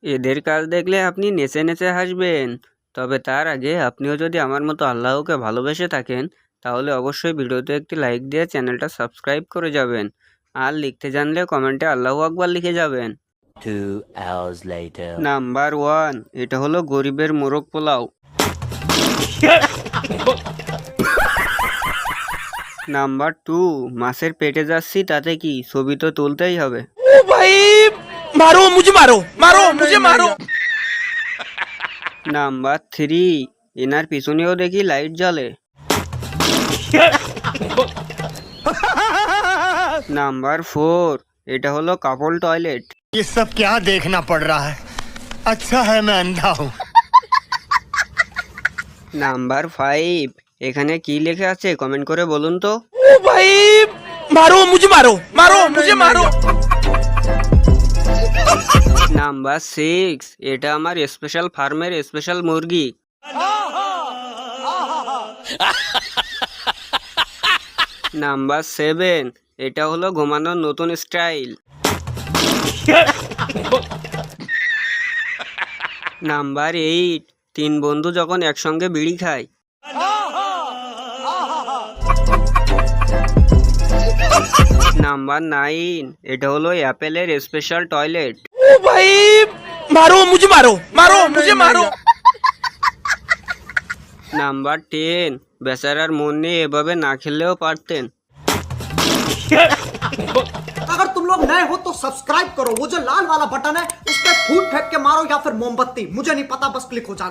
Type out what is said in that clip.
এদের কাজ দেখলে আপনি নেচে নেচে হাসবেন। তবে তার আগে আপনিও যদি আমার মতো আল্লাহকে ভালোবেসে থাকেন তাহলে অবশ্যই ভিডিওতে একটি লাইক দিয়ে চ্যানেলটা সাবস্ক্রাইব করে যাবেন। আর লিখতে জানলে কমেন্টে আল্লাহু আকবার লিখে যাবেন। 2 hours later. নাম্বার 1, এটা হলো গরিবের মোরগ পোলাও। নাম্বার 2, মাছের পেটে যাচ্ছি তাতে কি, ছবি তো তুলতেই হবে। ओ भाई मारो मुझे मारो मारो मुझे मारो। নাম্বার 3, এনার পিছনেও দেখি লাইট জ্বলে। নাম্বার 4, এটা হলো কাপল টয়লেট। ये सब क्या देखना पड़ रहा है? अच्छा है मैं अंधा हूँ। নাম্বার 5, এখানে কি লেখা আছে কমেন্ট করে বলুন তো। ओ भाई मारो मुझे मारो मारो मुझे मारो। নাম্বার 6, এটা আমার স্পেশাল ফার্মের স্পেশাল মুরগি। নাম্বার 7, এটা হলো ঘুমানোর নতুন স্টাইল। নাম্বার 8, 3 বন্ধু যখন একসঙ্গে বিড়ি খায়। নাম্বার 9, এটা হলো অ্যাপেলের স্পেশাল টয়লেট। ओ भाई मारो मुझे मारो मारो मुझे मारो। নাম্বার 10, বেচারার মন নিয়ে এভাবে না খেললেও পারতেন। अगर तुम लोग नए हो तो सब्सक्राइब करो, वो जो लाल वाला बटन है उस पर फूट फेंक के मारो या फिर मोमबत्ती, मुझे नहीं पता, बस क्लिक हो जाना।